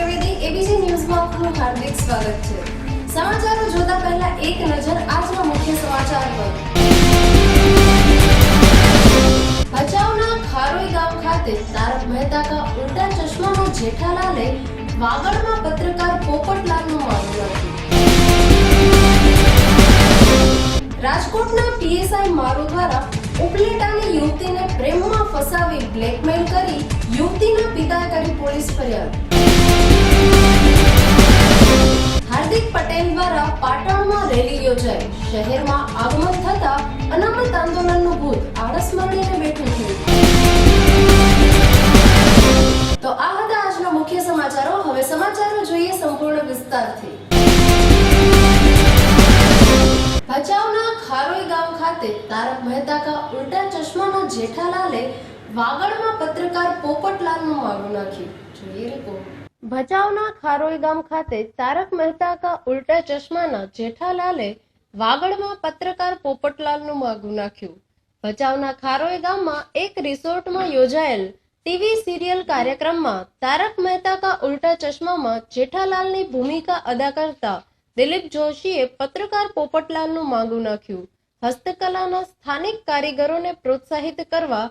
Trivedi ABC ન્યૂઝમાં આપનું હાર્દિક સ્વાગત છે। સમાચારો જોતા પહેલા એક નજર આજના મુખ્ય સમાચાર પર। ભચાઉના ખારોઈ ગામ ખાતે તારક મહેતા કા ઉલ્ટા ચશ્માનો જેઠાલાલે વાગડમાં પત્રકાર પોપટલાલનું મારું નાખ્યું। રાજકોટના પીએસઆઈ મારુ દ્વારા ઉપલેટાની યુવતીને પ્રેમમાં ફસાવી બ્લેકમેલ કરી યુવતીના પિતાએ કરી પોલીસ ફરિયાદ। હાર્દિક પટેલ દ્વારા પાટણમાં રેલી યોજાઈ, શહેરમાં આગમન થતા અનામત આંદોલનનું ભૂત આળસ મળીને બેઠું થયું। તો આ હતા આજના મુખ્ય સમાચારો। હવે સમાચારો જોઈએ સંપૂર્ણ વિસ્તારથી। ભચાઉના ખારોઈ ગામ ખાતે તારક મહેતા કા ઉલ્ટા ચશ્માના જેઠાલાલે વાગડમાં પત્રકાર પોપટલાલનું માગું નાખ્યું। જોઈએ રિપોર્ટ। ભચાઉના ખારોઈ ગામ ખાતે તારક મહેતા કા ઉલ્ટા ચશ્માના જેઠાલાલે વાગડમાં પત્રકાર પોપટલાલનું માગું નાખ્યું। ભચાઉના ખારોઈ ગામમાં એક રિસોર્ટમાં યોજાયેલ ટીવી સિરિયલ કાર્યક્રમમાં તારક મહેતા કા ઉલ્ટા ચશ્મામાં જેઠાલાલની ભૂમિકા અદા કરતા દિલીપ જોશીએ પત્રકાર પોપટલાલનું માગું નાખ્યું। હસ્તકલાના સ્થાનિક કારીગરોને પ્રોત્સાહિત કરવા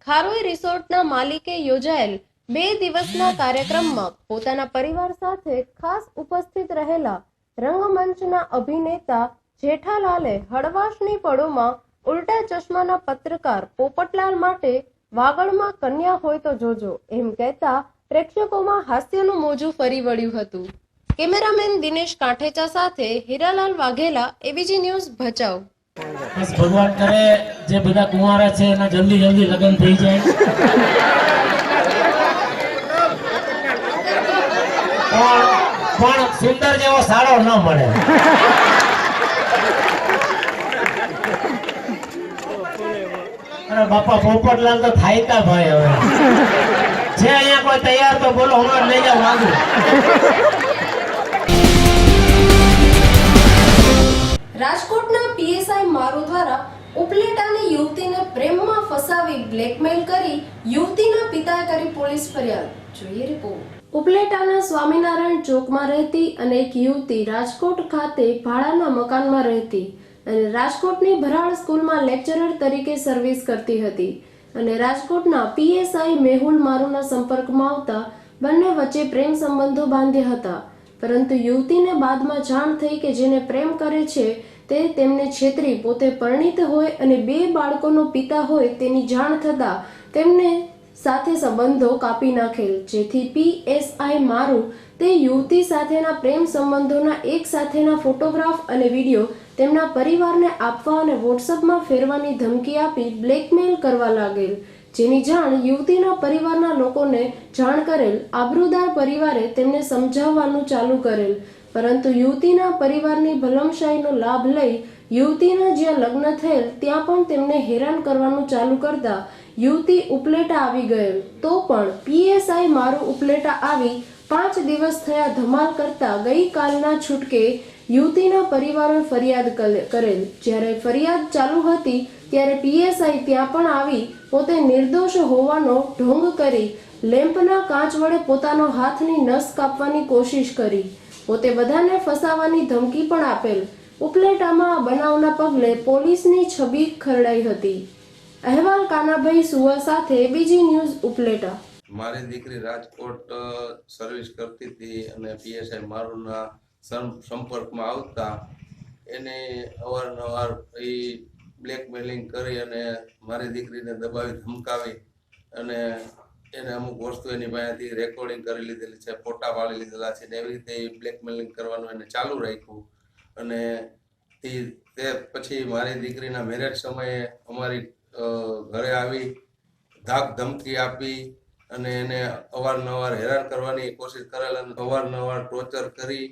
ખારોઈ રિસોર્ટના માલિકે યોજાયેલ 2 દિવસના કાર્યક્રમમાં પોતાના પરિવાર સાથે ખાસ ઉપસ્થિત રહેલા રંગમંચના અભિનેતા જેઠાલાલે હળવાશની પળોમાં ઉલ્ટા ચશ્માના પત્રકાર પોપટલાલ માટે વાગડમાં કન્યા હોય તો જોજો એમ કહેતા પ્રેક્ષકોમાં હાસ્યનું મોજું ફરી વળ્યું હતું। કેમેરામેન દિનેશ કાંઠેચા સાથે હીરાલાલ વાઘેલા, એબીજી ન્યૂઝ ભચાઉ। બસ ભગવાન કરે જે બધા કુંવારા છે એના જલ્દી જલ્દી લગ્ન થઈ જાય, પણ સુંદર જેવો સાળો ન મળે। અરે બાપા પોપટલાલ તો થાયકા ભાઈ, હવે છે અહીંયા કોઈ તૈયાર તો બોલો, હમણાં લઈ જાવ માંગુ। રાજકોટના પીએસઆઈ મારુ દ્વારા ઉપલેટાની યુવતીને પ્રેમમાં ફસાવી બ્લેકમેલ કરી યુવતીના પિતાએ કરી પોલીસ ફરિયાદ। જોઈએ રિપોર્ટ। ઉપલેટાના સ્વામિનારાયણ ચોકમાં રહેતી અને એક યુવતી રાજકોટ ખાતે ભાડાના મકાનમાં રહેતી અને રાજકોટની ભરાડ સ્કૂલમાં લેક્ચરર તરીકે સર્વિસ કરતી હતી અને રાજકોટના પીએસઆઈ મેહુલ મારુના સંપર્કમાં આવતા બંને વચ્ચે પ્રેમ સંબંધો બાંધ્યા હતા, પરંતુ યુવતીને બાદમાં જાણ થઈ કે જેને પ્રેમ કરે છે તે તેમને છેતરી પોતે પરિણીત હોય અને 2 બાળકોનો પિતા હોય તેની જાણ થતા તેમને સાથે સંબંધો કાપી નાખેલ, જેથી પીએસઆઈ મારુ તે યુવતી સાથેના પ્રેમ સંબંધોના એક સાથેના ફોટોગ્રાફ અને વિડીયો તેમના પરિવારને આપવા અને વોટ્સઅપમાં ફેરવાની ધમકી આપી બ્લેકમેલ કરવા લાગેલ, જેની જાણ યુવતીના પરિવારના લોકોને જાણ કરેલ। આબરૂદાર પરિવારે તેમને સમજાવવાનું ચાલુ કરેલ, પરંતુ યુવતીના પરિવારની ભલમશાહીનો લાભ લઈ યુવતીના જ્યાં લગ્ન થયેલ ત્યાં પણ તેમને હેરાન કરવાનું ચાલુ કરતા યુવતી ઉપલેટા આવી ગયેલ, તો પણ પીએસઆઈ મારુ ઉપલેટા આવી 5 દિવસ થયા ધમાલ કરતા ગઈકાલના છૂટકે યુવતીના પરિવારે ફરિયાદ કરેલ। જ્યારે ફરિયાદ ચાલુ હતી ત્યારે પીએસઆઈ ત્યાં પણ આવી પોતે નિર્દોષ હોવાનો ઢોંગ કરી લેમ્પના કાચ વડે પોતાનો હાથની નસ કાપવાની કોશિશ કરી, પોતે બધાને ફસાવાની ધમકી પણ આપેલ। ઉપલેટામાં આ બનાવના પગલે પોલીસની છબી ખરડાઈ હતી। અહેવાલ કાનાભાઈ સુવા સાથે એબીજી ન્યૂઝ ઉપલેટા। મારી દીકરી રાજકોટ સર્વિસ કરતી હતી અને પીએસઆઈ મારુના સંપર્કમાં આવતા એને અવારનવાર બ્લેકમેલિંગ કરી અને મારી દીકરીને દબાવી ધમકાવી અને એને અમુક વસ્તુ એની પાસેથી રેકોર્ડિંગ કરી લીધેલી છે, ફોટા પાડી લીધેલા છે ને એવી રીતે બ્લેકમેલિંગ કરવાનું એને ચાલુ રાખ્યું। અને તે પછી મારી દીકરીના મેરેજ સમયે અમારી ઘરે આવી ધાક ધમકી આપી અને એને અવારનવાર હેરાન કરવાની કોશિશ કરેલ અને અવારનવાર ટોર્ચર કરી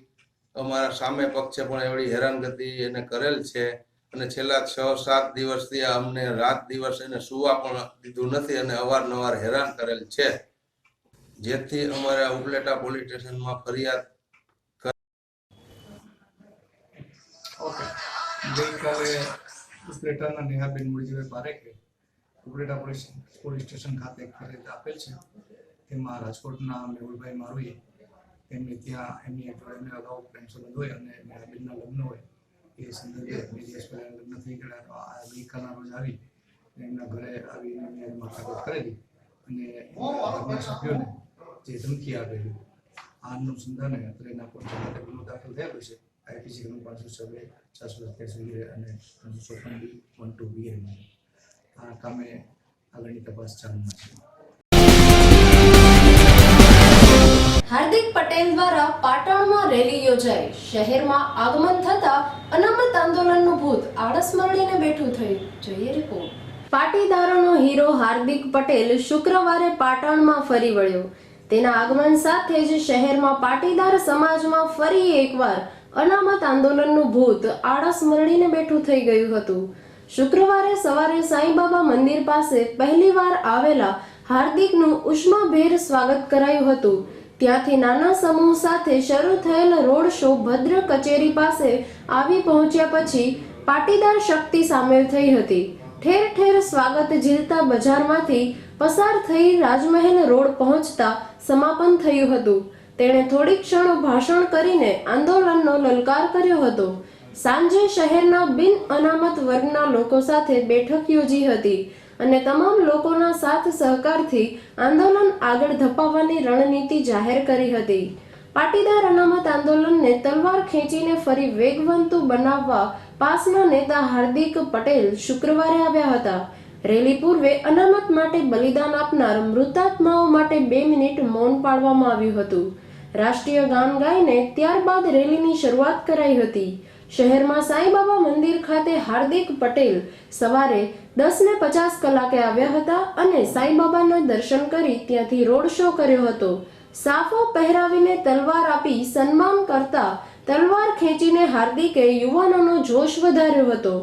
અમારા સામે પક્ષે પણ એવડી હેરાનગતિ એને કરેલ છે અને છેલ્લા 6-7 દિવસથી અમને રાત દિવસ એને સુવા પણ દીધું નથી અને અવારનવાર હેરાન કરેલ છે, જેથી અમારે ઉપલેટા પોલીસ સ્ટેશનમાં ફરિયાદ ગઈકાલે ઉપલેટાના નેહાબેન મુરજીભાઈ પારેખે ઉપલેટા પોલીસ સ્ટેશન ખાતે ફરિયાદ આપેલ છે, તેમાં રાજકોટના મેહુલભાઈ મારુએ એમને ત્યાં એમની જોડે અગાઉ પ્રેમ સંબંધ હોય અને બેનના લગ્ન હોય એ સંદર્ભે 2 દિવસ પહેલા લગ્ન થઈ ગયા તો આ ગઈકાલના રોજ આવી એમના ઘરે આવીને એમને માથાકૂટ કરેલી અને ઘરના સભ્યોને જે ધમકી આપેલી આ અનુસંધાને અત્રેના પોલીસ માટે ગુનો દાખલ થયેલો છે આઈપીસી નું 526 અને 354B12 આ કામે આગળની તપાસ ચાલુમાં છે. હાર્દિક પટેલ દ્વારા પાટણમાં રેલી યોજાઈ. શહેરમાં આગમન થતા અનામત આંદોલનનું ભૂત આળસ મરડીને બેઠું થયું. જોઈએ રિપોર્ટ. પાટીદારોનો હીરો હાર્દિક પટેલ શુક્રવારે પાટણમાં ફરી વળ્યો. તેના આગમન સાથે જ શહેરમાં પાટીદાર સમાજમાં ફરી એકવાર અનામત આંદોલનનું ભૂત આળસ મરડીને બેઠું થઈ ગયું હતું. શુક્રવારે સવારે સાંઈબાબા મંદિર પાસે પહેલીવાર આવેલા હાર્દિકનું ઉષ્માભેર સ્વાગત કરાયું હતું. ત્યાંથી નાના સમૂહ સાથે શરૂ થયેલ રોડ શો ભદ્ર કચેરી પાસે આવી પહોંચ્યા પછી પાટીદાર શક્તિ સામેલ થઈ હતી. ઠેર ઠેર સ્વાગત ઝીલતા બજારમાંથી પસાર થઈ રાજમહેલ રોડ પહોંચતા સમાપન થયું હતું. તેણે થોડીક ક્ષણો ભાષણ કરીને આંદોલનનો લલકાર કર્યો હતો. સાંજે શહેરના બિન અનામત વર્ગના લોકો સાથે બેઠક યોજી હતી અને તમામ લોકોના સાથ સહકારથી આંદોલન આગળ ધપાવવાની રણનીતિ જાહેર કરી હતી. પાટીદાર અનામત આંદોલનને તલવાર ખેંચીને ફરી વેગવંતું બનાવવા પાસના નેતા હાર્દિક પટેલ શુક્રવારે આવ્યા હતા. રેલી પૂર્વે અનામત માટે બલિદાન આપનાર મૃતાત્માઓ માટે 2 મિનિટ મૌન પાળવામાં આવ્યું હતું. રાષ્ટ્રીય ગાન ગાઈને ત્યારબાદ રેલીની શરૂઆત કરાઈ હતી. શહેરમાં સાંઈબાબા મંદિર ખાતે હાર્દિક પટેલ સવારે 10:50 કલાકે આવ્યા હતા અને સાંઈબાબાના દર્શન કરી ત્યાંથી રોડ શો કર્યો હતો. સાફો પહેરાવીને તલવાર આપી સન્માન કરતા તલવાર ખેંચીને હાર્દિકે યુવાનોનો જોશ વધાર્યો હતો.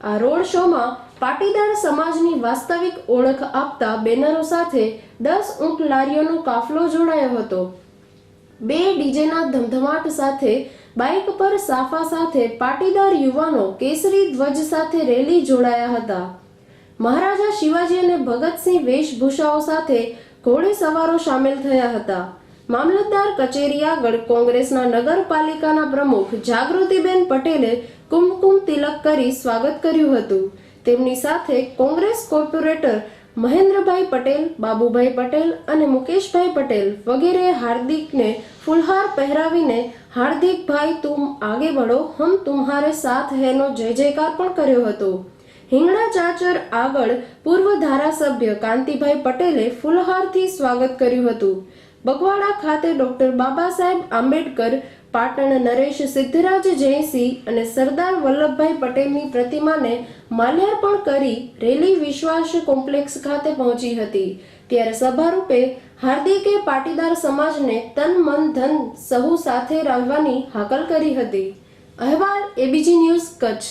આ રોડ શોમાં પાટીદાર સમાજની વાસ્તવિક ઓળખ આપતા બેનરો સાથે 10 ઊંટ લારીઓનો કાફલો જોડાયો હતો. 2 ડીજેના ધમધમાટ સાથે બાઇક પર સાફા સાથે પાટીદાર યુવાનો કેસરી ધ્વજ સાથે રેલી જોડાયા હતા. મહારાજા શિવાજી અને ભગતસિંહ વેશભૂષાઓ સાથે ઘોડેસવારો સામેલ થયા હતા. મામલતદાર કચેરી આગળ કોંગ્રેસના નગરપાલિકાના પ્રમુખ જાગૃતિબેન પટેલે કુમકુમ તિલક કરી સ્વાગત કર્યું હતું. તેમની સાથે કોંગ્રેસ કોર્પોરેટર મહેન્દ્રભાઈ પટેલ, બાબુભાઈ પટેલ અને મુકેશભાઈ પટેલ વગેરે હાર્દિકને ફુલહાર પહેરાવીને હાર્દિકભાઈ તુમ આગે બઢો, હમ તુમ્હારે સાથ હૈનો જય જયકાર પણ કર્યો હતો. હિંગણા ચાચર આગળ પૂર્વ ધારાસભ્ય કાંતિભાઈ પટેલે ફુલહારથી સ્વાગત કર્યું હતું. બગવાડા ખાતે ડોક્ટર બાબા સાહેબ આંબેડકર, પાટણ નરેશ સિદ્ધરાજ જયસિંહ અને સરદાર વલ્લભભાઈ પટેલની પ્રતિમાને માલ્યાર્પણ કરી રેલી વિશ્વાસ કોમ્પ્લેક્સ ખાતે પહોંચી હતી. ત્યારે સભારૂપે હાર્દિકે પાટીદાર સમાજને તન મન ધન સહુ સાથે રહેવાની હાકલ કરી હતી. અહેવાલ એબીજી ન્યૂઝ કચ્છ.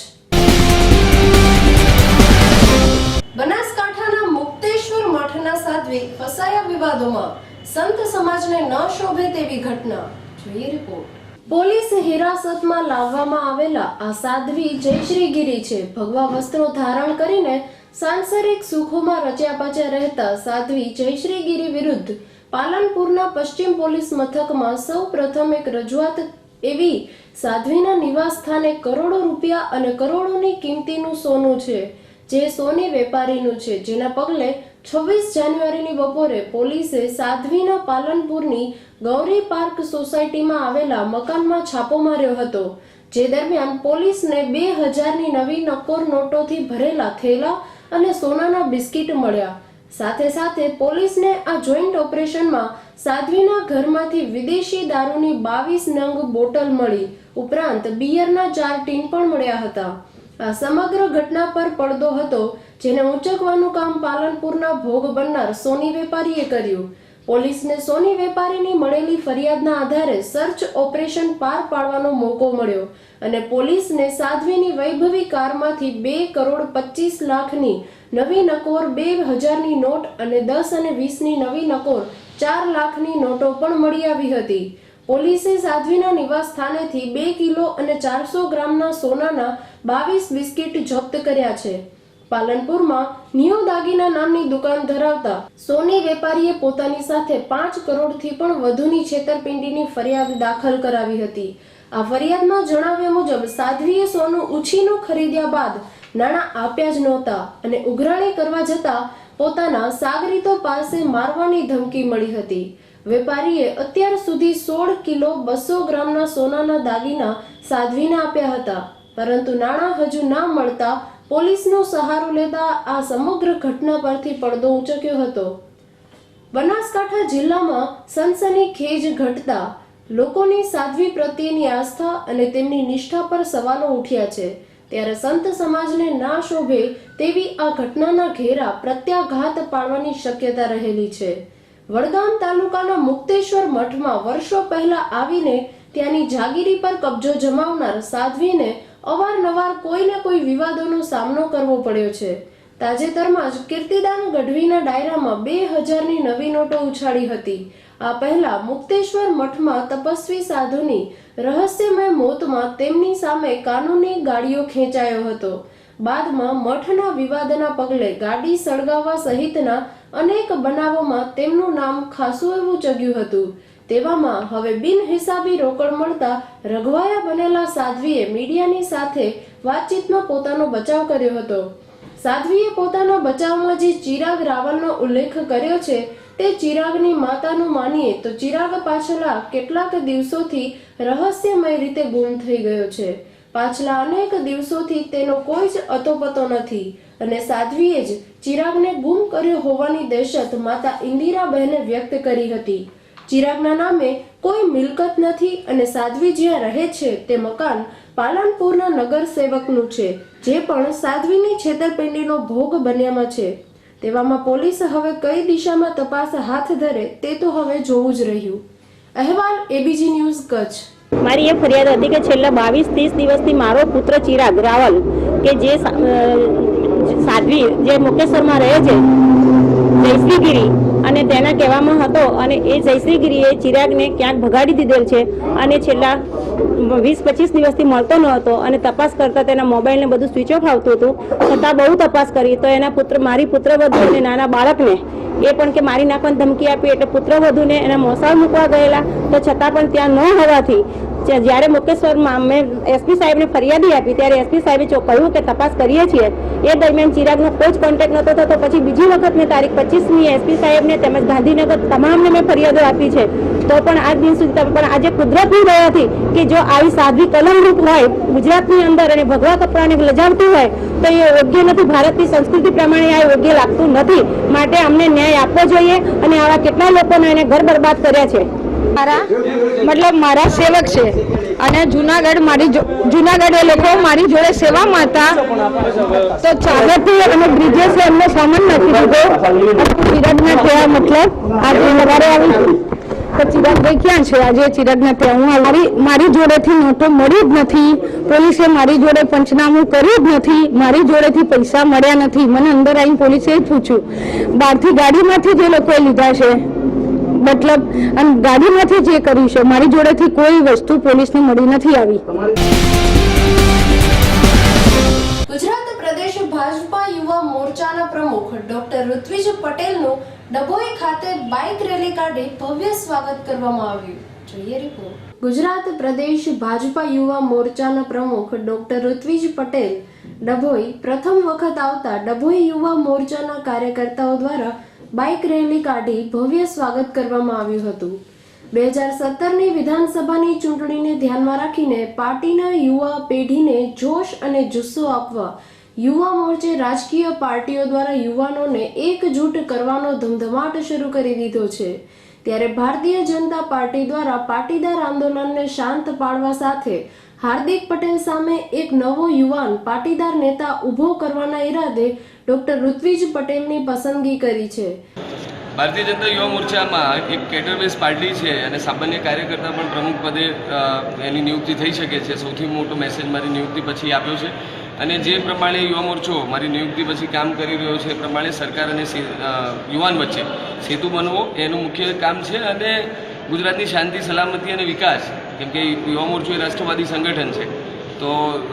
બનાસકાંઠાના મુક્તેશ્વર મઠના સાધ્વી ફસાયા વિવાદોમાં, સંત સમાજને ન શોભે તેવી ઘટના. જોઈએ રિપોર્ટ. પોલીસ હિરાસતમાં લાવવામાં આવેલા આ સાધ્વી જયશ્રી ગીરી છે. ભગવા વસ્ત્રો ધારણ કરીને સાંસારિક સુખોમાં રચ્યા પચ્યા રહેતા સાધ્વી જયશ્રી ગીરી વિરુદ્ધ પાલનપુરના પશ્ચિમ પોલીસ મથકમાં સૌ પ્રથમ એક રજૂઆત એવી સાધ્વીના નિવાસ સ્થાને કરોડો રૂપિયા અને કરોડોની કિંમતીનું સોનું છે, જે સોની વેપારીનું છે. જેના પગલે 26 જાન્યુઆરીની બપોરે પોલીસે સાધ્વીના પાલનપુરની ગૌરી પાર્ક સોસાયટીમાં આવેલા મકાનમાં છાપો માર્યો હતો. જે દરમિયાન પોલીસને 2000ની નવી નક્કોર નોટોથી ભરેલા થેલા અને સોનાના બિસ્કિટ મળ્યા. સાથે સાથે પોલીસને આ જોઈન્ટ ઓપરેશનમાં સાધ્વીના ઘરમાંથી વિદેશી દારૂની 22 નંગ બોટલ મળી. ઉપરાંત બિયરના 4 ટીન પણ મળ્યા હતા. આ સમગ્ર ઘટના પર પડદો હતો, જેને ઊંચકવાનું કામ પાલનપુરના ભોગ બનનાર સોની વેપારીએ કર્યું. પોલીસને સોની વેપારીની મળેલી ફરિયાદના આધારે સર્ચ ઓપરેશન પાર પાડવાનો મોકો મળ્યો અને પોલીસને સાધ્વીની વૈભવી કારમાંથી 2,25 લાખની નવી નકોર, 2000ની નોટ અને 10 અને 20ની નવી નકોર 4 લાખની નોટો પણ મળી આવી હતી. પોલીસે સાધ્વીના નિવાસ સ્થાનેથી 2 કિલો અને 400 ગ્રામના સોનાના 22 બિસ્કિટ જપ્ત કર્યા છે. પાલનપુરમાં નિયો દાગીના નામની દુકાન ધરાવતા સોની વેપારીએ પોતાની સાથે 5 કરોડથી પણ વધુની છેતરપિંડીની ફરિયાદ દાખલ કરાવી હતી. આ ફરિયાદમાં જણાવ્યા મુજબ સાધ્વીએ સોનું ઉછીનું ખરીદ્યા બાદ નાણાં આપ્યા જ નહોતા અને ઉઘરાણી કરવા જતા પોતાના સાગરીતો પાસે મારવાની ધમકી મળી હતી. વેપારીએ અત્યાર સુધી 16 કિલો 200 ગ્રામના સોનાના દાગીના સાધ્વીને આપ્યા હતા, પરંતુ નાણાં હજુ ના મળતા પોલીસનો સહારો લેતા આ સમગ્ર ઘટના પરથી પડદો ઉંચક્યો હતો. બનાસકાંઠા જિલ્લામાં સનસનીખેજ ઘટતા લોકોની સાધ્વી પ્રત્યેની આસ્થા અને તેમની નિષ્ઠા પર સવાલો ઉઠ્યા છે. ત્યારે સંત સમાજને ના શોભે તેવી આ ઘટનાના ઘેરા પ્રત્યાઘાત પાડવાની શક્યતા રહેલી છે. વડગામ તાલુકાના મુક્તેશ્વર મઠમાં વર્ષો પહેલા આવીને ત્યાંની જાગીરી પર કબજો જમાવનાર સાધ્વીને અવારનવાર કોઈને કોઈ વિવાદોનો સામનો કરવો પડ્યો છે. તાજેતરમાં જ કીર્તિદાન ગઢવીના ડાયરામાં 2000ની નવી નોટો ઉછાળી હતી. આ પહેલા મુક્તેશ્વર મઠમાં તપસ્વી સાધુની રહસ્યમય મોતમાં તેમની સામે કાનૂની ગાડીઓ ખેંચાયો હતો. બાદમાં મઠના વિવાદના પગલે ગાડી સળગાવવા સહિતના અનેક બનાવોમાં તેમનું નામ ખાસું એવું ચગ્યું હતું. તેવામાં હવે બિનહિસાબી રોકડ મળતા રઘવાયા બનેલા સાધ્વીએ મીડિયાની સાથે વાતચીતમાં પોતાનો બચાવ કર્યો હતો. સાધ્વીએ પોતાના બચાવમાં જે ચિરાગ રાવલનો ઉલ્લેખ કર્યો છે તે ચિરાગની માતાનું માનીએ તો ચિરાગ પાછલા કેટલાક દિવસોથી રહસ્યમય રીતે ગુમ થઈ ગયો છે. પાછલા અનેક દિવસોથી તેનો કોઈ જ અતોપતો નથી અને સાધ્વીએ જ ચિરાગને ગુમ કર્યો હોવાની દહેશત માતા ઇન્દિરાબહેને વ્યક્ત કરી હતી. ચિરાગના નામે કોઈ મિલકત નથી અને સાધ્વી જ્યાં રહે છે તે મકાન પાલનપુરના નગર સેવકનું છે, જે પણ સાધ્વીની છેતરપિંડીનો ભોગ બન્યામાં છે. તેવામાં પોલીસ હવે કઈ દિશામાં તપાસ હાથ ધરે તે તો હવે જોવું જ રહ્યું. અહેવાલ એબીજી ન્યૂઝ કચ્છ. મારી એ ફરિયાદ હતી કે છેલ્લા 22-30 દિવસથી મારો પુત્ર ચિરાગ રાવલ કે જે સાધ્વી જે મુકેશ્વરમાં રહે છે જયશ્રીગીરી અને તેના કહેવામાં હતો અને એ જયશ્રીગીરીએ ચિરાગને ક્યાંક ભગાડી દીધેલ છે અને છેલ્લા 20-25 દિવસથી મળતો ન હતો અને તપાસ કરતા તેના મોબાઈલને બધું સ્વિચ ઓફ આવતું હતું. છતાં બહુ તપાસ કરી તો એના મારી પુત્રવધુ અને નાના બાળકને એ પણ કે મારી નાખવાની ધમકી આપી એટલે પુત્રવધુને એના મોસાળ મૂકવા ગયેલા તો છતાં પણ ત્યાં ન હોવાથી જ્યારે મુકેશ્વરમાં મેં એસપી સાહેબને ફરિયાદી આપી ત્યારે એસપી સાહેબે કહ્યું કે તપાસ કરીએ છીએ. એ દરમિયાન ચિરાગનો કોઈ જ કોન્ટેક્ટ નહોતો થતો. પછી બીજી વખત મેં તારીખ 25મી એસપી સાહેબને તેમજ ગાંધીનગર તમામને મેં ફરિયાદો આપી છે તો પણ આજ દિન સુધી પણ આજે કુદરતની દયાથી કે જો આવી સાધ્વી કલમરૂપ હોય ગુજરાતની અંદર અને ભગવા કપડાને લજાવતી હોય તો એ યોગ્ય નથી. ભારતની સંસ્કૃતિ પ્રમાણે આ યોગ્ય લાગતું નથી. માટે અમને ન્યાય આપવો જોઈએ અને આવા કેટલા લોકોને એને ઘર બરબાદ કર્યા છે. મારા સેવક છે અને જુનાગઢ એ લોકો મારી જોડે સેવામાં હતા તો ચાલતી અને બ્રિજેસે એમનો સામાન નથી દીધો. ચિરાગના ત્યાં મતલબ આજે સવારે આવી તો ચિરાગભાઈ ક્યાં છે? આજે ચિરાગના ત્યાં હું મારી જોડેથી નોટો મળી જ નથી. પોલીસે મારી જોડે પંચનામું કર્યું જ નથી. મારી જોડેથી પૈસા મળ્યા નથી. મને અંદર આવીને પોલીસે પૂછ્યું. બહારથી ગાડીમાંથી જે લોકોએ લીધા છે મતલબ અને ગાડીમાંથી જે કર્યું છે મારી જોડેથી કોઈ વસ્તુ પોલીસને મળી નથી આવી. ગુજરાત પ્રદેશ ભાજપા યુવા મોરચાના પ્રમુખ ડોક્ટર ઋત્વિજ પટેલનું ડભોઈ ખાતે બાઇક રેલી કાઢી ભવ્ય સ્વાગત કરવામાં આવ્યું. જોઈએ રિપોર્ટ. ગુજરાત પ્રદેશ ભાજપા યુવા મોરચાના પ્રમુખ ડોક્ટર ઋત્વિજ પટેલ ડભોઈ પ્રથમ વખત આવતા ડભોઈ યુવા મોરચાના કાર્યકર્તાઓ દ્વારા બાઇક રેલી કાઢી ભવ્ય સ્વાગત કરવામાં આવ્યું હતું. 2017ની વિધાનસભાની ચૂંટણીને ધ્યાનમાં રાખીને પાર્ટીના યુવા પેઢીને જોશ અને જુસ્સો આપવા યુવા મોરચે રાજકીય પાર્ટીઓ દ્વારા યુવાનોને એકજૂટ કરવાનો ધમધમાટ શરૂ કરી દીધો છે. ત્યારે ભારતીય જનતા પાર્ટી દ્વારા પાટીદાર આંદોલનને શાંત પાડવા સાથે હાર્દિક પટેલ સામે એક નવો યુવાન પાટીદાર નેતા ઊભો કરવાના ઈરાદે ડોક્ટર ઋત્વિજ પટેલની પસંદગી કરી છે. ભારતીય જનતા યુવા મોરચામાં એક કેડર બેઝ પાર્ટી છે અને સામાન્ય કાર્યકર્તા પણ પ્રમુખ પદે એની નિયુક્તિ થઈ શકે છે. સૌથી મોટો મેસેજ મારી નિયુક્તિ પછી આપ્યો છે અને જે પ્રમાણે યુવા મોરચો મારી નિયુક્તિ પછી કામ કરી રહ્યો છે એ પ્રમાણે સરકાર અને યુવાન વચ્ચે સેતુ બનવો એનું મુખ્ય કામ છે અને ગુજરાતની શાંતિ સલામતી અને વિકાસ કેમ કે યુવા મોરચો એ રાષ્ટ્રવાદી સંગઠન છે તો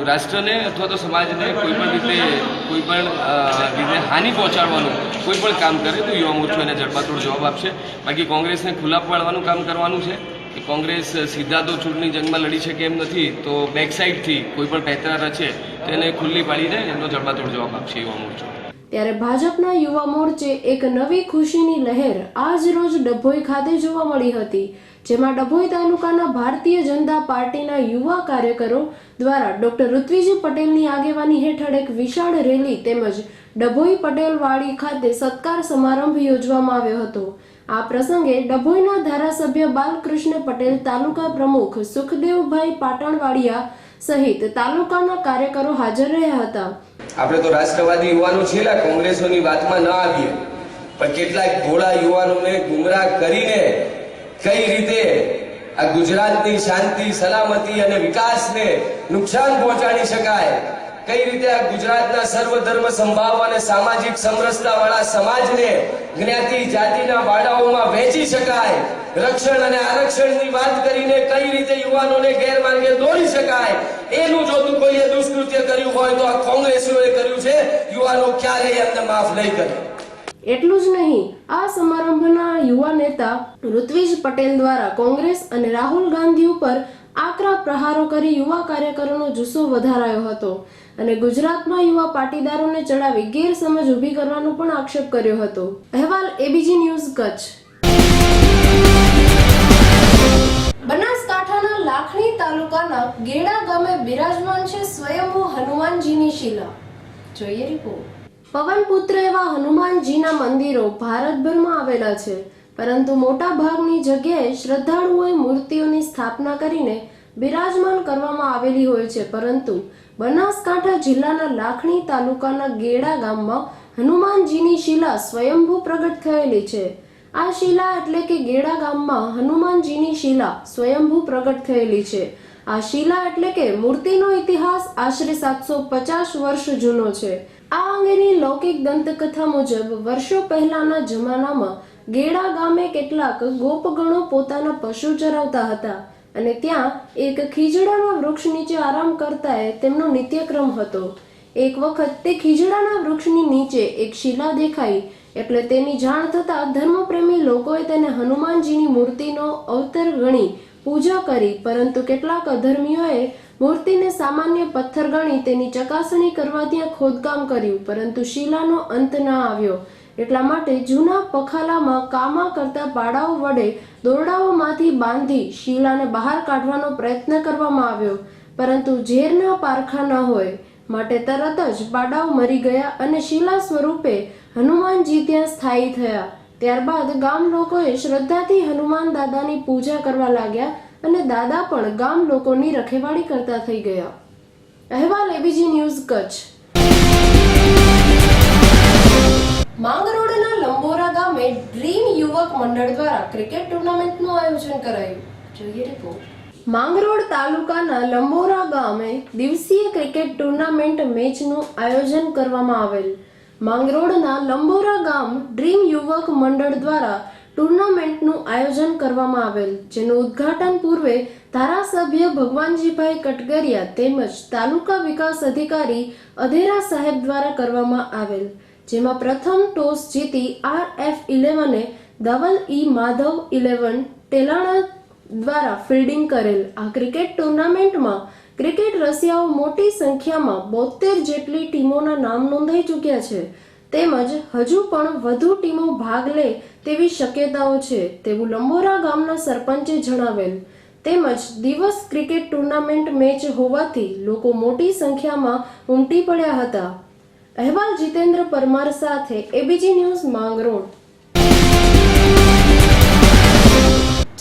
રાષ્ટ્રને અથવા તો સમાજને કોઈ પણ રીતે હાનિ પહોંચાડવાનું કોઈ પણ કામ કરે તો યુવા મોરચો એને જડબાતોડ જવાબ આપશે. બાકી કોંગ્રેસને ખુલ્લા પાડવાનું કામ કરવાનું છે કે કોંગ્રેસ સીધા તો ચૂંટણી જંગમાં લડી શકે એમ નથી, તો બેક સાઈડથી કોઈ પણ પેતરા રચે તો એને ખુલ્લી પાડીને એનો જડબાતોડ જવાબ આપશે યુવા મોરચો. ત્યારે ભાજપના યુવા મોરચે એક નવી ખુશીની લહેર આજ રોજ ડભોઈ ખાતે જોવા મળી હતી, જેમાં ડભોઈ તાલુકાના ભારતીય જનતા પાર્ટીના યુવા કાર્યકરો દ્વારા ડોક્ટર ઋત્વિજ પટેલની આગેવાની હેઠળ એક વિશાળ રેલી તેમજ ડભોઈ પટેલવાડી ખાતે સત્કાર સમારંભ યોજવામાં આવ્યો હતો. આ પ્રસંગે ડભોઈના ધારાસભ્ય બાલકૃષ્ણ પટેલ, તાલુકા પ્રમુખ સુખદેવભાઈ પાટણવાડિયા સહિત તાલુકાના કાર્યકરો હાજર રહ્યા હતા. આપણે તો રાષ્ટ્રવાદી યુવાનો છીએ, કોંગ્રેસોની વાતમાં ન આવીએ, પણ કેટલાક ભોળા યુવાનોને ગુમરાહ કરીને કઈ રીતે આ ગુજરાતની શાંતિ, સલામતી અને વિકાસને નુકસાન પહોંચાડી શકાય, કઈ રીતે આ ગુજરાતના સર્વધર્મ સંભાવ અને સામાજિક સમરસતા વાળા સમાજને જ્ઞાતિ જાતિના વાડાઓમાં વહેંચી શકાય, રક્ષણ અને આરક્ષણની વાત કરીને કઈ રીતે યુવાનોને ગેરમાર્ગે દોરી શકાય, એનું જો કોઈએ દુષ્કૃત્ય કર્યું હોય તો આ કોંગ્રેસીઓએ કર્યું છે. યુવાનો ક્યારેય એમને માફ નહીં કરે. એટલું જ નહીં, આ સમારંભના યુવા નેતા ઋત્વિજ પટેલ દ્વારા કોંગ્રેસ અને રાહુલ ગાંધી ઉપર આકરા પ્રહારો કરી યુવા કાર્યકરોનો જુસ્સો વધારાયો હતો અને ગુજરાતમાં યુવા પાટીદારોને ચડાવી ગેરસમજ ઊભી કરવાનો પણ આક્ષેપ કર્યો હતો. અહેવાલ એબીજી ન્યૂઝ કચ્છ. બનાસકાંઠાના લાખણી તાલુકાના ગેડા ગામે બિરાજમાન છે સ્વયંભૂ હનુમાનજીની શિલા. જોઈએ રિપોર્ટ. પવનપુત્ર એવા હનુમાનજીના મંદિરો ભારતભરમાં આવેલા છે, પરંતુ મોટા ભાગની જગ્યાએ શ્રદ્ધાળુઓએ મૂર્તિઓની સ્થાપના કરીને બિરાજમાન કરવામાં આવેલી હોય છે. પરંતુ બનાસકાંઠા જિલ્લાના લાખણી તાલુકાના ગેડા ગામમાં હનુમાનજીની શિલા સ્વયંભૂ પ્રગટ થયેલી છે. આ શિલા એટલે કે ગેડા ગામમાં હનુમાનજીની શિલા સ્વયંભૂ પ્રગટ થયેલી છે. આ શિલા એટલે કે મૂર્તિનો ઇતિહાસ આશરે 750 વર્ષ જૂનો છે. આ અંગેની લૌકિક દંતકથા મુજબ વર્ષો પહેલાના જમાનામાં ગેડા ગામે કેટલાક ગોપગણો પોતાના પશુ ચરાવતા હતા અને ત્યાં એક ખીજડાના વૃક્ષ નીચે આરામ કરતા તેમનો નિત્યક્રમ હતો. એક વખત તે ખીજડાના વૃક્ષની નીચે એક શિલા દેખાઈ એટલે તેની જાણ થતા ધર્મપ્રેમી લોકોએ તેને હનુમાનજીની મૂર્તિનો અવતાર ગણી પૂજા કરી, પરંતુ કેટલાક અધર્મીઓએ મૂર્તિને સામાન્ય પથ્થર ગણી તેની ચકાસણી કરવા ત્યાં ખોદકામ કર્યું, પરંતુ શિલાનો અંત ન આવ્યો. એટલા માટે જૂના પખાલામાં કામા કરતા પાડાઓ વડે દોરડાઓમાંથી બાંધી શિલાને બહાર કાઢવાનો પ્રયત્ન કરવામાં આવ્યો, પરંતુ ઝેરના પારખા ન હોય માટે તરત જ પાડાઓ મરી ગયા અને શિલા સ્વરૂપે હનુમાનજી ત્યાં સ્થાયી થયા. ત્યારબાદ ગામ લોકોએ શ્રદ્ધાથી હનુમાન દાદાની પૂજા કરવા લાગ્યા અને દાદા પણ ગામ લોકોની રખેવાળી કરતા થઈ ગયા. અહેવાલ એબીજી ન્યૂઝ કચ્છ. માંગરોળના લંબોરા ગામે ડ્રીમ યુવક મંડળ દ્વારા ક્રિકેટ ટુર્નામેન્ટનું આયોજન કરાયું. જોઈએ રિપોર્ટ. માંગરોળ તાલુકાના લંબોરા ગામે દિવસીય ક્રિકેટ ટુર્નામેન્ટ મેચનું આયોજન કરવામાં આવેલ. માંગરોળના લંબોરા ગામ ડ્રીમ યુવક મંડળ દ્વારા ટુર્નામેન્ટનું આયોજન કરવામાં આવેલ, જેનું ઉદ્ઘાટન પૂર્વે ધારાસભ્ય ભગવાનજીભાઈ કટગરિયા તેમજ તાલુકા વિકાસ અધિકારી અધેરા સાહેબ દ્વારા કરવામાં આવેલ, જેમાં પ્રથમ ટોસ જીતી RF11 ધવલ ઈ માધવ 11 ટેલાણા દ્વારા ફિલ્ડિંગ કરેલ. આ ક્રિકેટ ટુર્નામેન્ટમાં ક્રિકેટ રસિયાઓ મોટી સંખ્યામાં 72 જેટલી ટીમોના નામ નોંધાઈ ચૂક્યા છે, તેમજ હજુ પણ વધુ ટીમો ભાગ લે તેવી શક્યતાઓ છે તેવું લંબોરા ગામના સરપંચે જણાવેલ. તેમજ દિવસ ક્રિકેટ ટુર્નામેન્ટ મેચ હોવાથી લોકો મોટી સંખ્યામાં ઉમટી પડ્યા હતા. અહેવાલ જીતેન્દ્ર પરમાર સાથે એબીજી ન્યૂઝ માંગરોળ.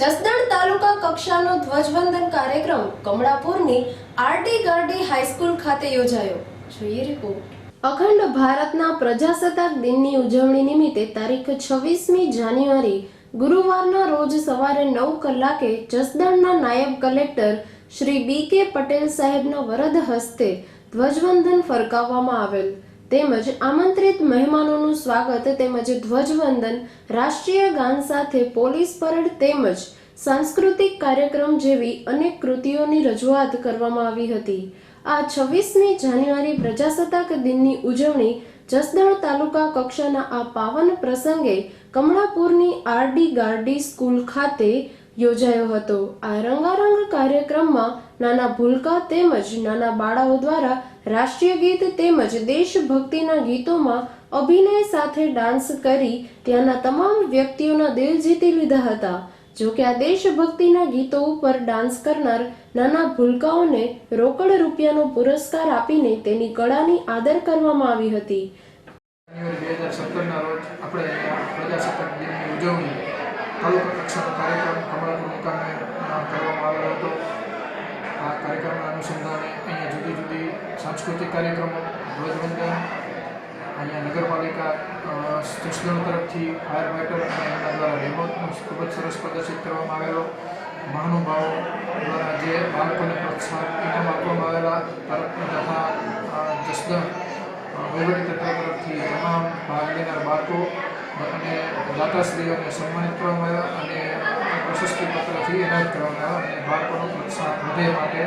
જસદણ તાલુકા કક્ષાનો ધ્વજવંદન કાર્યક્રમ કમળાપુરની આરટી ગાર્ડી હાઈસ્કૂલ ખાતે યોજાયો. જોઈએ રિપોર્ટ. અખંડ ભારતના પ્રજાસત્તાક દિનની ઉજવણી નિમિત્તે તારીખ 26મી જાન્યુઆરી ગુરુવારના રોજ સવારે 9 કલાકે જસદણના નાયબ કલેક્ટર શ્રી BK પટેલ સાહેબના વરદ હસ્તે ધ્વજવંદન ફરકાવવામાં આવેલ, તેમજ આમંત્રિત મહેમાનોનું સ્વાગત તેમજ ધ્વજવંદન, રાષ્ટ્રીય ગાન સાથે પોલીસ પરેડ તેમજ સાંસ્કૃતિક કાર્યક્રમ જેવી અનેક કૃતિઓની રજૂઆત કરવામાં આવી હતી. આ 26મી જાન્યુઆરી પ્રજાસત્તાક દિનની ઉજવણી જસદણ તાલુકા કક્ષાના આ પાવન પ્રસંગે કમળાપુરની આરડી ગાર્ડી સ્કૂલ ખાતે યોજાયો હતો. આ રંગારંગ કાર્યક્રમમાં નાના ભૂલકા તેમજ નાના બાળાઓ દ્વારા રાષ્ટ્રીય ગીત તેમજ દેશભક્તિના ગીતોમાં અભિનય સાથે ડાન્સ કરી ત્યાંના તમામ વ્યક્તિઓના દિલ જીતી લીધા હતા. જો કે આ દેશભક્તિના ગીતો ઉપર ડાન્સ કરનાર નાના ભૂલકાઓને રોકડ રૂપિયાનો પુરસ્કાર આપીને તેની કળાની આદર કરવામાં આવી હતી. જાન્યુઆરી 2017ના રોજ આપણે પ્રજાસત્તાક દિનની ઉજવણી તાલુકા કક્ષાનો કાર્યક્રમ કમળાપુર મુકામે કરવામાં આવેલો હતો. આ કાર્યક્રમના અનુસંધાને અહીંયા જુદી જુદી સાંસ્કૃતિક કાર્યક્રમો, ધ્વજવંદન, અહીંયા નગરપાલિકા જસદણ તરફથી ફાયર ફાઈટર અને એમના દ્વારા રેમોટનું ખૂબ જ સરસ પ્રદર્શિત કરવામાં આવેલો. મહાનુભાવો દ્વારા જે બાળકોને પ્રોત્સાહન ઇનામ આપવામાં આવેલા તથા જસદણ વહીવટીતંત્ર તરફથી તમામ ભાગ લેનાર બાળકો અને દાતાશ્રીઓને સન્માનિત કરવામાં આવ્યા અને પ્રશસ્તિપત્રથી એનાયત કરવામાં આવ્યા અને બાળકોનું પ્રોત્સાહન વધે માટે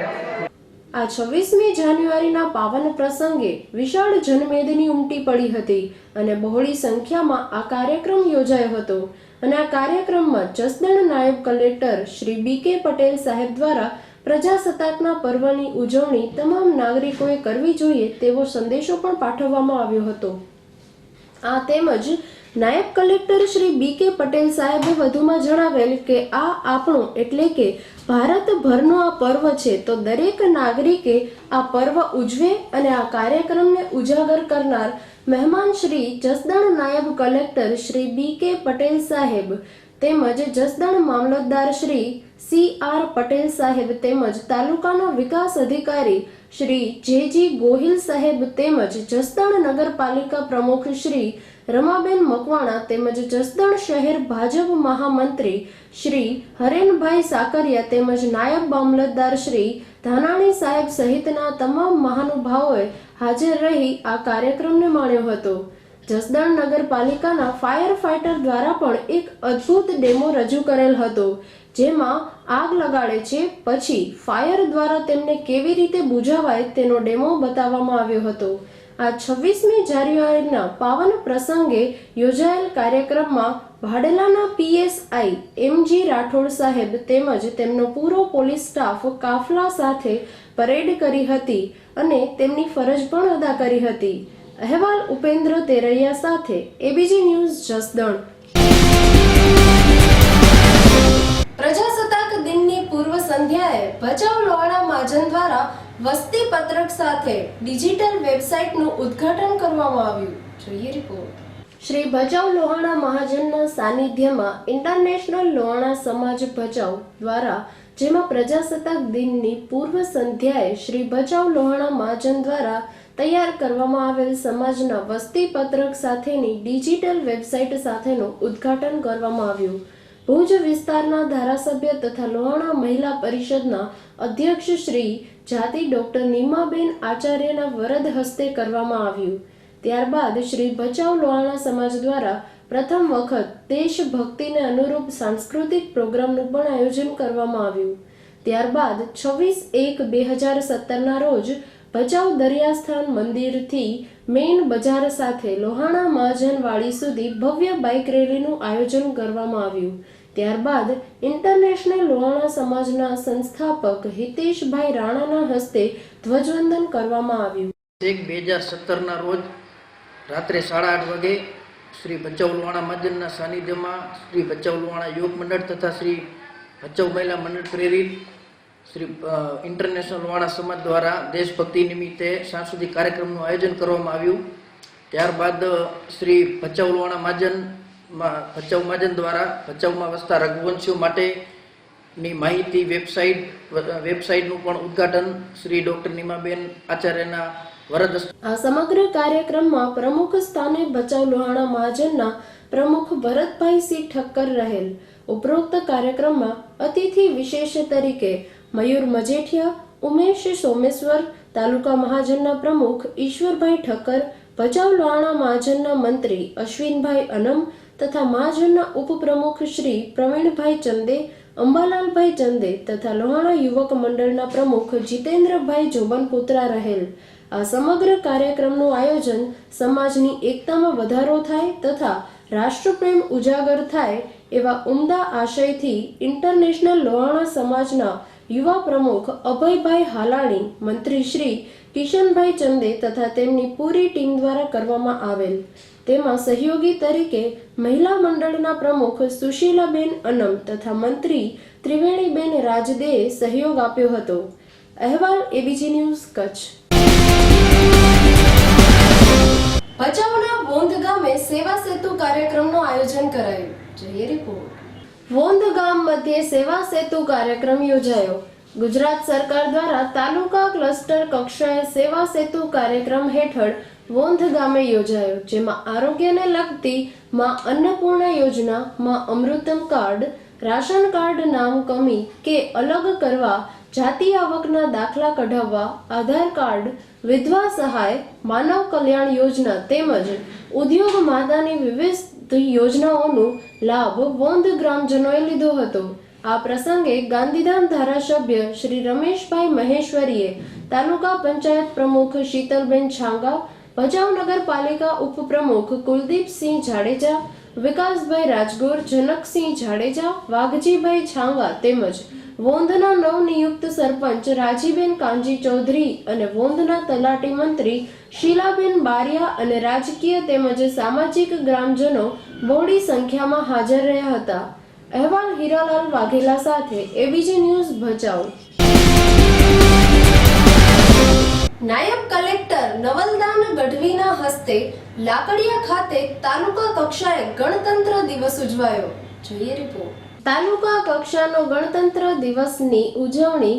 આ 26મી જાન્યુઆરીના પાવન પ્રસંગે વિશાળ જનમેદની ઉમટી પડી હતી અને બહોળી સંખ્યામાં આ કાર્યક્રમ યોજાયો હતો. અને આ કાર્યક્રમમાં જસદણ નાયબ કલેક્ટર શ્રી બી.કે. પટેલ સાહેબ દ્વારા પ્રજાસત્તાકના પર્વની ઉજવણી તમામ નાગરિકોએ કરવી જોઈએ તેવો સંદેશો પણ પાઠવવામાં આવ્યો હતો. આ તેમજ નાયબ કલેક્ટર શ્રી બી.કે. પટેલ સાહેબે વધુમાં જણાવેલ કે આ આપણું એટલે કે ભારતભરનો આ પર્વ છે, તો દરેક નાગરિકે આ પર્વ ઉજવે અને આ કાર્યક્રમને ઉજાગર કરનાર મહેમાન શ્રી જસદણ નાયબ કલેક્ટર શ્રી બી.કે. પટેલ સાહેબ તેમજ જસદણ મામલતદાર શ્રી સી.આર. પટેલ સાહેબ તેમજ તાલુકાના વિકાસ અધિકારી શ્રી જે.જી. ગોહિલ સાહેબ તેમજ જસદણ નગરપાલિકા પ્રમુખ શ્રી રમાબેન મકવાણા તેમજ જસદણ શહેર ભાજપ મહામંત્રી શ્રી હરેનભાઈ સાકરિયા તેમજ નાયબ મામલતદાર શ્રી ધાનાણી સાહેબ સહિતના તમામ મહાનુભાવોએ હાજર રહી આ કાર્યક્રમને માણ્યો હતો. જસદણ નગરપાલિકાના ફાયર ફાઈટર દ્વારા પણ એક અદ્ભુત ડેમો રજૂ કરેલ હતો, જેમાં આગ લગાડે છે પછી ફાયર દ્વારા તેમને કેવી રીતે બુઝાવાય તેનો ડેમો બતાવવામાં આવ્યો હતો. આ 26મી જાન્યુઆરીના પાવન પ્રસંગે યોજાયેલ કાર્યક્રમમાં ભાડલાના પીએસઆઈ એમજી રાઠોડ સાહેબ તેમજ તેમનો પૂરો પોલીસ સ્ટાફ કાફલા સાથે પરેડ કરી હતી અને તેમની ફરજ પણ અદા કરી હતી. અહેવાલ ઉપેન્દ્ર તેરૈયા સાથે એબીજી ન્યૂઝ જસદણ. પ્રજાસત્તાક દિનની પૂર્વ સંધ્યાએ ભચાઉ લોહાણા મહાજન દ્વારા વસ્તી પત્રક સાથે ડિજિટલ વેબસાઇટનું ઉદ્ઘાટન કરવામાં આવ્યું. જોઈએ રિપોર્ટ. શ્રી ભચાઉ લોહાણા મહાજનના સાનિધ્યમાં ઇન્ટરનેશનલ લોહાણા સમાજ ભચાઉ દ્વારા જેમાં પ્રજાસત્તાક દિનની પૂર્વ સંધ્યાએ શ્રી ભચાઉ લોહાણા મહાજન દ્વારા તૈયાર કરવામાં આવેલ સમાજના વસ્તી પત્રક સાથેની ડિજિટલ વેબસાઇટ સાથેનું ઉદ્ઘાટન કરવામાં આવ્યું. ભુજ વિસ્તારના ધારાસભ્ય તથા લોહાણા મહિલા પરિષદના અધ્યક્ષ શ્રી જાતિ ડોક્ટર નીમાબેન આચાર્યના વરદ હસ્તે કરવામાં આવ્યું. ત્યારબાદ શ્રી ભચાઉ લોહાણા સમાજ દ્વારા પ્રથમ વખત દેશભક્તિને અનુરૂપ સાંસ્કૃતિક પ્રોગ્રામનું પણ આયોજન કરવામાં આવ્યું. ત્યારબાદ 26/1/2017ના રોજ ભચાઉ દરિયાસ્થાન મંદિરથી મેઇન બજાર સાથે લોહાણા મહાજનવાડી સુધી ભવ્ય બાઇક રેલીનું આયોજન કરવામાં આવ્યું. ત્યારબાદ ઇન્ટરનેશનલ લોહાણા સમાજના સંસ્થાપક હિતેશભાઈ રાણાના હસ્તે ધ્વજવંદન કરવામાં આવ્યું. 1/2017ના રોજ રાત્રે 8:30 વાગે શ્રી ભચાઉ લોહાણા મહાજનના સાનિધ્યમાં શ્રી ભચાઉ લોહાણા યુવક મંડળ તથા શ્રી ભચાઉ મહિલા મંડળ પ્રેરિત શ્રી ઇન્ટરનેશનલ લોહાણા સમાજ દ્વારા દેશભક્તિ નિમિત્તે સાંસ્કૃતિક કાર્યક્રમનું આયોજન કરવામાં આવ્યું. ત્યારબાદ શ્રી ભચાઉ લોહાણા ભચાઉ મહાજન દ્વારા ભચાઉમાં વસતા રઘુવંશીઓ માટેની માહિતી વેબસાઇટનું પણ ઉદ્ઘાટન શ્રી ડોક્ટર નીમાબેન આચાર્યના વરદ. આ સમગ્ર કાર્યક્રમમાં પ્રમુખ સ્થાને ભચાઉ લોહાણા મહાજનના પ્રમુખ ભરતભાઈ સી ઠક્કર રહેલ. ઉપરોક્ત કાર્યક્રમમાં અતિથિ વિશેષ તરીકે મયુર મજેઠિયા, ઉમેશ સોમેશ્વર, તાલુકા મહાજનના પ્રમુખ ઈશ્વરભાઈ ઠક્કર, ભચાઉ લોહાણા મહાજનના મંત્રી અશ્વિનભાઈ અનમ તથા મહાજનના ઉપપ્રમુખ શ્રી પ્રવીણભાઈ ચંદે, અંબાલાલભાઈ ચંદે તથા લોહાણા યુવક મંડળના પ્રમુખ જીતેન્દ્રભાઈ જોબનપુત્રા રહેલ. આ સમગ્ર કાર્યક્રમનું આયોજન સમાજની એકતામાં વધારો થાય તથા રાષ્ટ્રપ્રેમ ઉજાગર થાય એવા ઉમદા આશયથી ઇન્ટરનેશનલ લોહાણા સમાજના યુવા પ્રમુખ અભયભાઈ હાલાણી, મંત્રી શ્રી કિશનભાઈ ચંદે તથા તેમની પૂરી ટીમ દ્વારા કરવામાં આવેલ. તેમાં સહયોગી તરીકે મહિલા મંડળના પ્રમુખ સુશીલાબેન અનમ તથા મંત્રી ત્રિવેણીબેન રાજદેએ સહયોગ આપ્યો હતો. અહેવાલ એબીજી ન્યૂઝ કચ્છ. ભચાઉના વોંધ ગામે સેવા સેતુ કાર્યક્રમનું આયોજન કરાયું. જોઈએ રિપોર્ટ. વોંધ ગામ મધ્યે સેવા સેતુ કાર્યક્રમ યોજાયો. ગુજરાત સરકાર દ્વારા તાલુકા ક્લસ્ટર કક્ષાએ સેવા સેતુ કાર્યક્રમ હેઠળ વોંધ ગામે યોજાયો, જેમાં આરોગ્યને લગતી માં અન્નપૂર્ણા યોજના, માં અમૃતમ કાર્ડ, રાશન કાર્ડ નામ કમી કે અલગ કરવા, જાતિ આવકના દાખલા કઢાવવા, આધાર કાર્ડ, વિધવા સહાય, માનવ કલ્યાણ યોજના તેમજ ઉદ્યોગ માતાની વિવિધ યોજનાઓનો લાભ વોંધ ગ્રામજનોએ લીધો હતો. આ પ્રસંગે ગાંધીધામ ધારાસભ્ય શ્રી રમેશભાઈ મહેશ્વરીએ, તાલુકા પંચાયત પ્રમુખ શીતલબેન છાંગા, ભચાઉ નગરપાલિકા ઉપપ્રમુખ કુલદીપસિંહ જાડેજા, વિકાસભાઈ રાજગોર, જનકસિંહ જાડેજા, વાઘજીભાઈ છાંગા તેમજ વોંધના નવનિયુક્ત સરપંચ રાજીબેન કાંજી ચૌધરી અને વોંધના તલાટી મંત્રી શીલાબેન બારિયા અને રાજકીય તેમજ સામાજિક ગ્રામજનો બહોળી સંખ્યામાં હાજર રહ્યા હતા. અહેવાલ હીરાલાલ વાઘેલા સાથે એબીજી ન્યૂઝ ભચાઉ. નાયબ કલેક્ટર નવલદાન ગઢવીના હસ્તે લાકડિયા ખાતે તાલુકા કક્ષાએ ગણતંત્ર દિવસ ઉજવાયો. જોઈએ રિપોર્ટ. તાલુકા કક્ષાનો ગણતંત્ર દિવસની ઉજવણી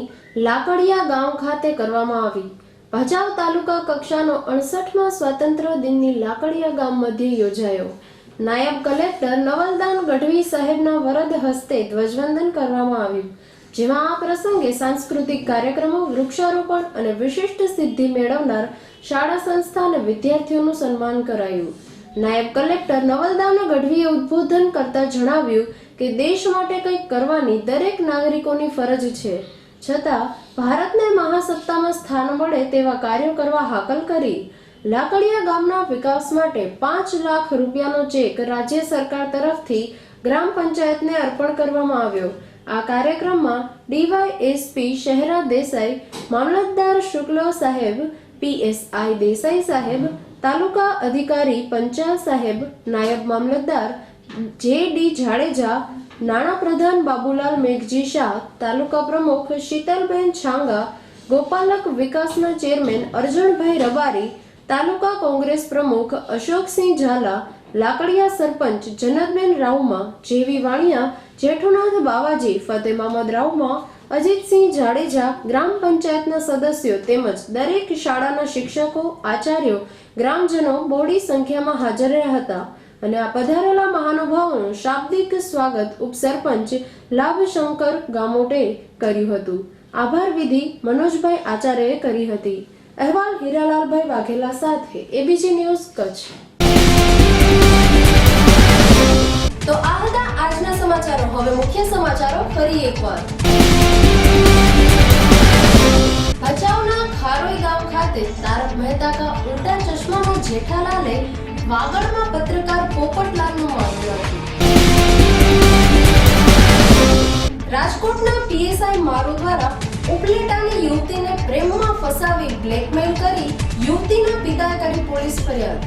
લાકડિયા ગામ ખાતે કરવામાં આવી. ભચાઉ તાલુકા કક્ષાનો 68મા સ્વાતંત્ર્ય દિનની લાકડિયા ગામ મધ્યે યોજાયો. નાયબ કલેક્ટર નવલદાન ગઢવી સાહેબના વરદ હસ્તે ધ્વજવંદન કરવામાં આવ્યું, જેમાં આ પ્રસંગે સાંસ્કૃતિક કાર્યક્રમો, વૃક્ષારોપણ અને વિશિષ્ટ સિદ્ધિ મેળવનાર શાળા સંસ્થા અને વિદ્યાર્થીઓનું સન્માન કરાયું. નાયબ કલેક્ટર નવલદાન ગઢવીએ ઉદ્બોધન કરતા જણાવ્યું કે દેશ માટે કંઈક કરવાની દરેક નાગરિકોની ફરજ છે, છતાં ભારતને મહાસત્તામાં સ્થાન મળે તેવા કાર્યો કરવા હાકલ કરી. લાકડિયા ગામના વિકાસ માટે 5 લાખ રૂપિયાનો ચેક રાજ્ય સરકાર તરફથી ગ્રામ પંચાયતને અર્પણ કરવામાં આવ્યો. આ કાર્યક્રમમાં ડીવાયએસપી શહેરા દેસાઈ, મામલતદાર શુક્લ સાહેબ, પીએસઆઈ દેસાઈ સાહેબ, તાલુકા અધિકારી પંચાલ સાહેબ, નાયબ મામલતદાર જે.ડી. જાડેજા, નાણાં પ્રધાન બાબુલાલ મેઘજી શાહ, તાલુકા પ્રમુખ શીતલબેન છાંગા, ગોપાલક વિકાસના ચેરમેન અર્જણભાઈ રબારી, તાલુકા કોંગ્રેસ પ્રમુખ અશોકસિંહ ઝાલા, લાકડિયા સરપંચ જનકબેન રાઉમા, જેવી વાણિયા, જેઠુનાથ બાવાજી, ફતેહ મામદ રાઉમા, અજીતસિંહ જાડેજા, ગ્રામ પંચાયતના સદસ્યો તેમજ દરેક શાળાના શિક્ષકો, આચાર્યો, ગ્રામજનો બહોળી સંખ્યામાં હાજર રહ્યા હતા અને આ પધારેલા મહાનુભાવોનું શાબ્દિક સ્વાગત ઉપસરપંચ લાભશંકર ગામોટે કર્યું હતું. આભાર વિધિ મનોજભાઈ આચાર્યએ કરી હતી. અહેવાલ હીરાલાલભાઈ વાઘેલા સાથે એબીજી ન્યૂઝ કચ્છ. તો આ હતા આજના સમાચારો. હવે મુખ્ય સમાચારો ફરી એકવાર. ભચાઉના ખારોઈ ગામ ખાતે તારક મહેતા કા ઉલ્ટા ચશ્મામાં જેઠાલાલે વાગડમાં પત્રકાર પોપટલાલનું મારું નાખ્યું. રાજકોટના પીએસઆઈ મારુ દ્વારા ઉપલેટાની યુવતીને પ્રેમમાં ફસાવી બ્લેકમેલ કરી યુવતીના પિતાએ કરી પોલીસ ફરિયાદ.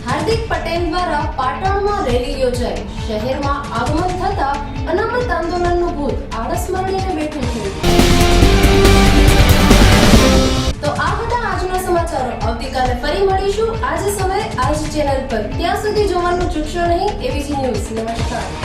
હાર્દિક પટેલ દ્વારા પાટણમાં રેલી યોજાઈ. શહેરમાં આગમન થતા અનામત આંદોલનનું ભૂત આળસ માંડીને બેઠું થયું. તો આ હતા આજના સમાચારો. આવતીકાલે ફરી મળીશું આજ સમયે આજ ચેનલ પર. ત્યાં સુધી જોવાનું ચૂકશો નહીં એબીજી ન્યૂઝ. નમસ્કાર.